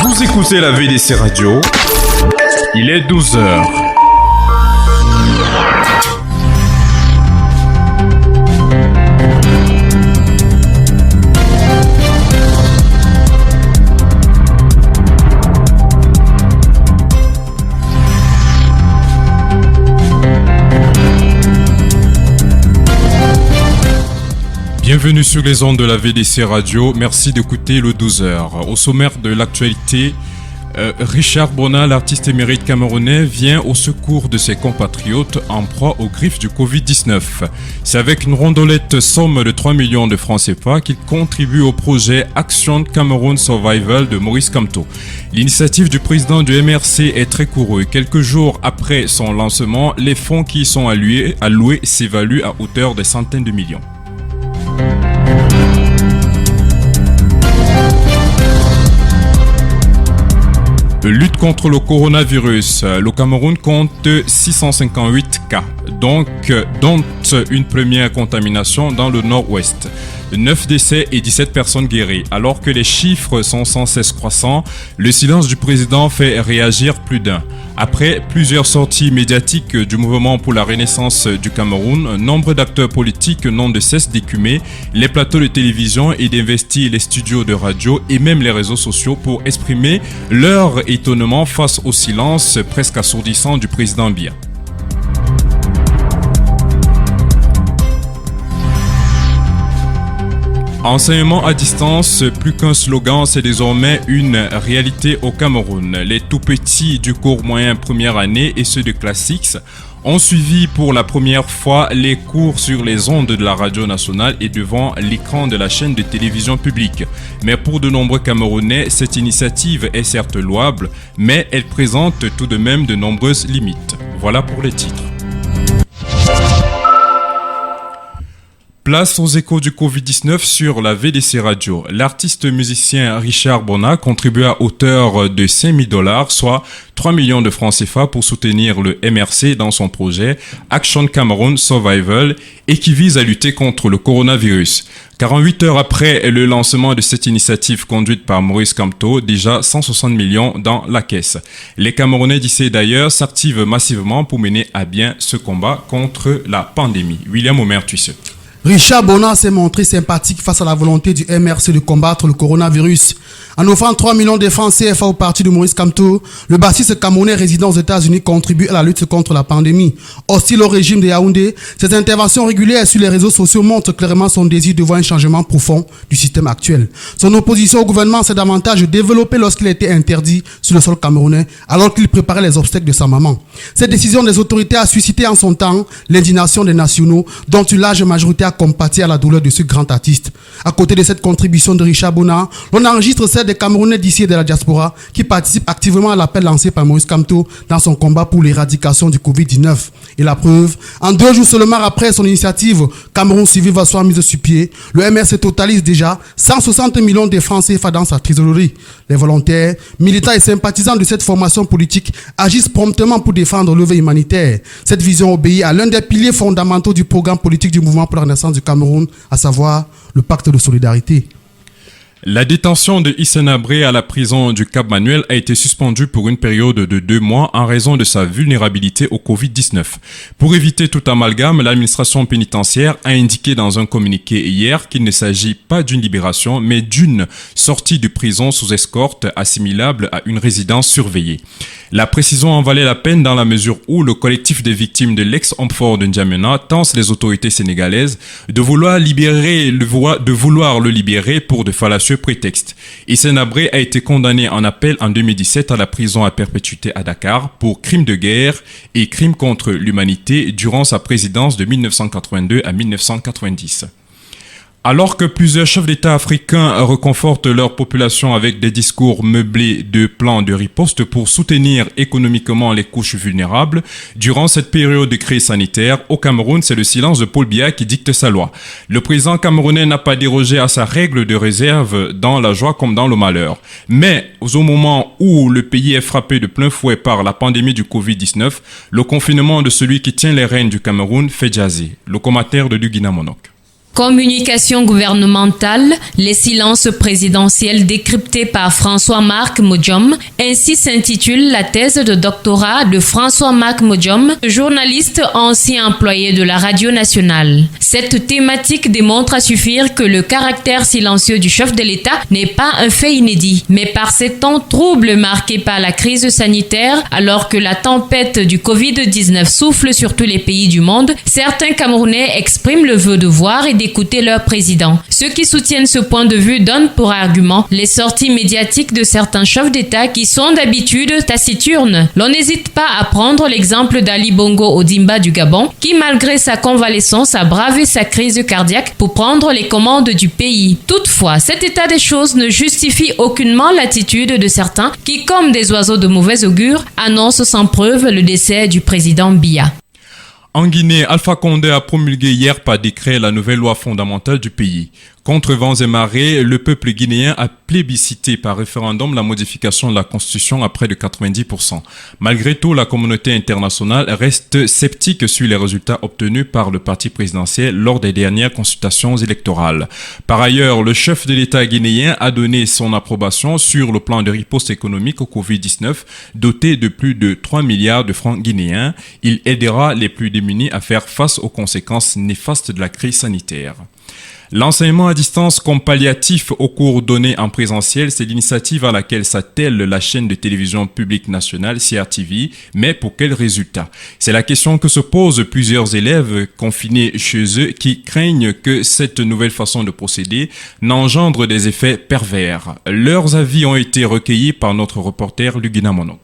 Vous écoutez la VDC Radio, il est 12h. Bienvenue sur les ondes de la VDC Radio, merci d'écouter le 12h. Au sommaire de l'actualité, Richard Bona, l'artiste émérite camerounais, vient au secours de ses compatriotes en proie aux griffes du Covid-19. C'est avec une rondelette somme de 3 millions de francs CFA qu'il contribue au projet Action Cameroun Survival de Maurice Kamto. L'initiative du président du MRC est très courue. Quelques jours après son lancement, les fonds qui y sont alloués s'évaluent à hauteur des centaines de millions. Lutte contre le coronavirus. Le Cameroun compte 658 cas, dont une première contamination dans le nord-ouest. 9 décès et 17 personnes guéries. Alors que les chiffres sont sans cesse croissants, le silence du président fait réagir plus d'un. Après plusieurs sorties médiatiques du mouvement pour la renaissance du Cameroun, nombre d'acteurs politiques n'ont de cesse d'écumer les plateaux de télévision et d'investir les studios de radio et même les réseaux sociaux pour exprimer leur étonnement face au silence presque assourdissant du président Biya. Enseignement à distance, plus qu'un slogan, c'est désormais une réalité au Cameroun. Les tout-petits du cours moyen première année et ceux de classe 6 ont suivi pour la première fois les cours sur les ondes de la radio nationale et devant l'écran de la chaîne de télévision publique. Mais pour de nombreux Camerounais, cette initiative est certes louable, mais elle présente tout de même de nombreuses limites. Voilà pour les titres. Place aux échos du Covid-19 sur la VDC Radio. L'artiste musicien Richard Bona contribue à hauteur de $5,000, soit 3 millions de francs CFA pour soutenir le MRC dans son projet Action Cameroun Survival et qui vise à lutter contre le coronavirus. 48 heures après le lancement de cette initiative conduite par Maurice Kamto, déjà 160 millions dans la caisse. Les Camerounais d'ici et d'ailleurs s'activent massivement pour mener à bien ce combat contre la pandémie. William Omer-Tuisseux. Richard Bona s'est montré sympathique face à la volonté du MRC de combattre le coronavirus. En offrant 3 millions de francs CFA au parti de Maurice Kamto, le bassiste camerounais résident aux États-Unis contribue à la lutte contre la pandémie. Hostile au régime de Yaoundé, ses interventions régulières sur les réseaux sociaux montrent clairement son désir de voir un changement profond du système actuel. Son opposition au gouvernement s'est davantage développée lorsqu'il a été interdit sur le sol camerounais, alors qu'il préparait les obsèques de sa maman. Cette décision des autorités a suscité en son temps l'indignation des nationaux, dont une large majorité a compatit à la douleur de ce grand artiste. À côté de cette contribution de Richard Bona, l'on enregistre celle des Camerounais d'ici et de la diaspora qui participent activement à l'appel lancé par Maurice Kamto dans son combat pour l'éradication du Covid-19. Et la preuve, en 2 jours seulement après son initiative Cameroun Civil va soit mise sur pied, le MRC totalise déjà 160 millions de francs CFA dans sa trésorerie. Les volontaires, militants et sympathisants de cette formation politique agissent promptement pour défendre le levier humanitaire. Cette vision obéit à l'un des piliers fondamentaux du programme politique du mouvement pour la renaissance du Cameroun, à savoir le pacte de solidarité. La détention de Hissène Habré à la prison du Cap-Manuel a été suspendue pour une période de 2 mois en raison de sa vulnérabilité au Covid-19. Pour éviter tout amalgame, l'administration pénitentiaire a indiqué dans un communiqué hier qu'il ne s'agit pas d'une libération, mais d'une sortie de prison sous escorte assimilable à une résidence surveillée. La précision en valait la peine dans la mesure où le collectif des victimes de l'ex-homme fort de N'Djamena tense les autorités sénégalaises de vouloir le libérer pour de fallacieux prétexte. Hissène Habré a été condamné en appel en 2017 à la prison à perpétuité à Dakar pour crimes de guerre et crimes contre l'humanité durant sa présidence de 1982 à 1990. Alors que plusieurs chefs d'État africains reconfortent leur population avec des discours meublés de plans de riposte pour soutenir économiquement les couches vulnérables, durant cette période de crise sanitaire, au Cameroun, c'est le silence de Paul Biya qui dicte sa loi. Le président camerounais n'a pas dérogé à sa règle de réserve dans la joie comme dans le malheur. Mais au moment où le pays est frappé de plein fouet par la pandémie du Covid-19, le confinement de celui qui tient les rênes du Cameroun fait jaser. Le commentaire de Lugina Monok. Communication gouvernementale, les silences présidentiels décryptés par François-Marc Modjom. Ainsi s'intitule la thèse de doctorat de François-Marc Modjom, journaliste ancien employé de la Radio nationale. Cette thématique démontre à suffire que le caractère silencieux du chef de l'État n'est pas un fait inédit, mais par ces temps troubles marqués par la crise sanitaire, alors que la tempête du Covid-19 souffle sur tous les pays du monde, certains Camerounais expriment le vœu de voir et d'écouter leur président. Ceux qui soutiennent ce point de vue donnent pour argument les sorties médiatiques de certains chefs d'État qui sont d'habitude taciturnes. L'on n'hésite pas à prendre l'exemple d'Ali Bongo Ondimba du Gabon, qui malgré sa convalescence a bravé sa crise cardiaque pour prendre les commandes du pays. Toutefois, cet état des choses ne justifie aucunement l'attitude de certains qui, comme des oiseaux de mauvais augure, annoncent sans preuve le décès du président Biya. En Guinée, Alpha Condé a promulgué hier par décret la nouvelle loi fondamentale du pays. Contre vents et marées, le peuple guinéen a plébiscité par référendum la modification de la Constitution à près de 90%. Malgré tout, la communauté internationale reste sceptique sur les résultats obtenus par le parti présidentiel lors des dernières consultations électorales. Par ailleurs, le chef de l'État guinéen a donné son approbation sur le plan de riposte économique au Covid-19, doté de plus de 3 milliards de francs guinéens. Il aidera les plus démunis à faire face aux conséquences néfastes de la crise sanitaire. L'enseignement à distance comme palliatif aux cours donnés en présentiel, c'est l'initiative à laquelle s'attelle la chaîne de télévision publique nationale CRTV, mais pour quels résultats? C'est la question que se posent plusieurs élèves confinés chez eux qui craignent que cette nouvelle façon de procéder n'engendre des effets pervers. Leurs avis ont été recueillis par notre reporter Lugina Monok.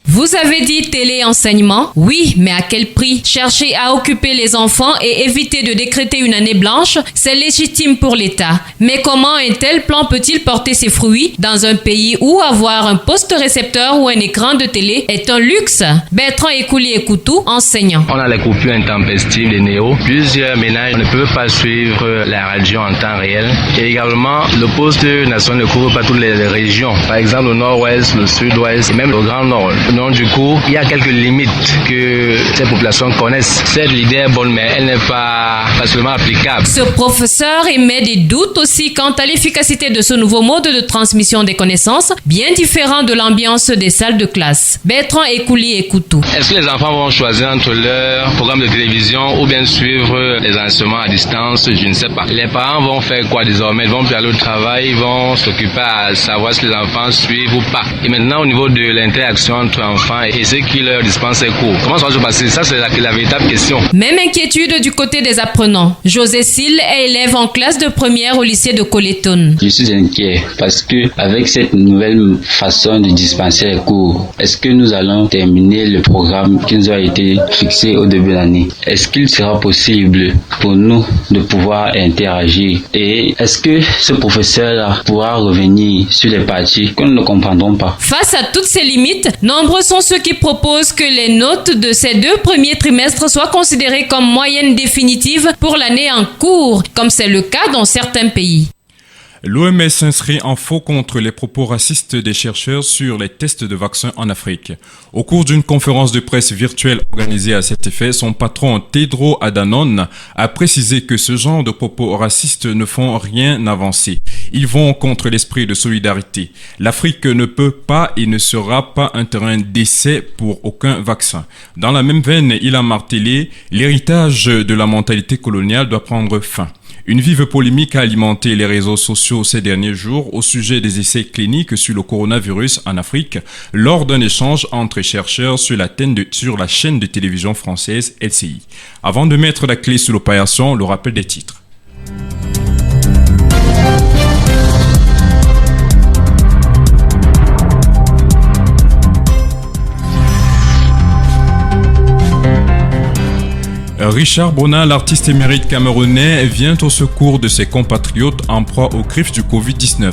Vous avez dit téléenseignement? Oui, mais à quel prix? Chercher à occuper les enfants et éviter de décréter une année blanche, c'est légitime pour l'État. Mais comment un tel plan peut-il porter ses fruits dans un pays où avoir un poste récepteur ou un écran de télé est un luxe? Bertrand Ekouli-Ekoutou, enseignant. On a les coupures intempestives des néos. Plusieurs ménages ne peuvent pas suivre la radio en temps réel. Et également, le poste national ne couvre pas toutes les régions. Par exemple, le nord-ouest, le sud-ouest et même le grand nord. Donc du coup, il y a quelques limites que ces populations connaissent. Cette idée est bonne, mais elle n'est pas facilement applicable. Ce professeur émet des doutes aussi quant à l'efficacité de ce nouveau mode de transmission des connaissances, bien différent de l'ambiance des salles de classe. Bertrand Ekouli-Ekoutou. Est-ce que les enfants vont choisir entre leur programme de télévision ou bien suivre les enseignements à distance? Je ne sais pas. Les parents vont faire quoi désormais? Ils vont plus aller au travail, ils vont s'occuper à savoir si les enfants suivent ou pas. Et maintenant, au niveau de l'interaction entre enfants et ceux qui leur dispensent les cours. Comment ça va se passer? Ça, c'est la véritable question. Même inquiétude du côté des apprenants. José Sil est élève en classe de première au lycée de Coléton. Je suis inquiet parce que avec cette nouvelle façon de dispenser les cours, est-ce que nous allons terminer le programme qui nous a été fixé au début de l'année? Est-ce qu'il sera possible pour nous de pouvoir interagir? Et est-ce que ce professeur-là pourra revenir sur les parties que nous ne comprendrons pas? Face à toutes ces limites, nombreux sont ceux qui proposent que les notes de ces 2 premiers trimestres soient considérées comme moyenne définitive pour l'année en cours, comme c'est le cas dans certains pays. L'OMS s'inscrit en faux contre les propos racistes des chercheurs sur les tests de vaccins en Afrique. Au cours d'une conférence de presse virtuelle organisée à cet effet, son patron Tedros Adhanom a précisé que ce genre de propos racistes ne font rien avancer. Ils vont contre l'esprit de solidarité. L'Afrique ne peut pas et ne sera pas un terrain d'essai pour aucun vaccin. Dans la même veine, il a martelé l'héritage de la mentalité coloniale doit prendre fin. Une vive polémique a alimenté les réseaux sociaux ces derniers jours au sujet des essais cliniques sur le coronavirus en Afrique lors d'un échange entre chercheurs sur la chaîne de télévision française LCI. Avant de mettre la clé sur l'opération, le rappel des titres. Richard Bona, l'artiste émérite camerounais, vient au secours de ses compatriotes en proie aux griffes du Covid-19.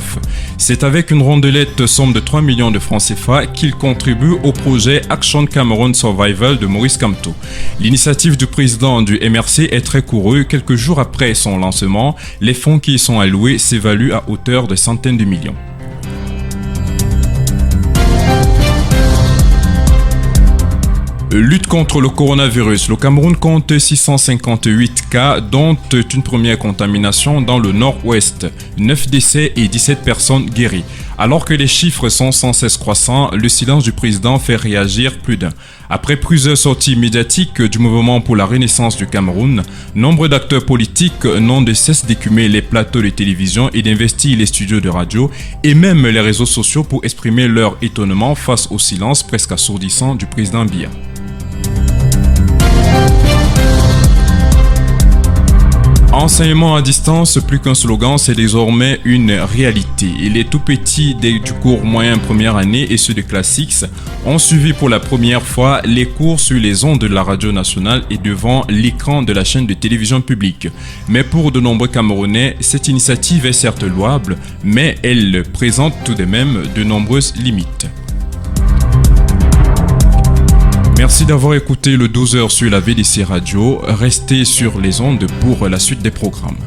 C'est avec une rondelette somme de 3 millions de francs CFA qu'il contribue au projet Action Cameroun Survival de Maurice Kamto. L'initiative du président du MRC est très courue. Quelques jours après son lancement, les fonds qui y sont alloués s'évaluent à hauteur de centaines de millions. Lutte contre le coronavirus. Le Cameroun compte 658 cas, dont une première contamination dans le nord-ouest, 9 décès et 17 personnes guéries. Alors que les chiffres sont sans cesse croissants, le silence du président fait réagir plus d'un. Après plusieurs sorties médiatiques du mouvement pour la renaissance du Cameroun, nombre d'acteurs politiques n'ont de cesse d'écumer les plateaux de télévision et d'investir les studios de radio et même les réseaux sociaux pour exprimer leur étonnement face au silence presque assourdissant du président Biya. Enseignement à distance, plus qu'un slogan, c'est désormais une réalité. Et les tout petits du cours moyen première année et ceux de classe X ont suivi pour la première fois les cours sur les ondes de la radio nationale et devant l'écran de la chaîne de télévision publique. Mais pour de nombreux Camerounais, cette initiative est certes louable, mais elle présente tout de même de nombreuses limites. Merci d'avoir écouté le 12h sur la VDC Radio. Restez sur les ondes pour la suite des programmes.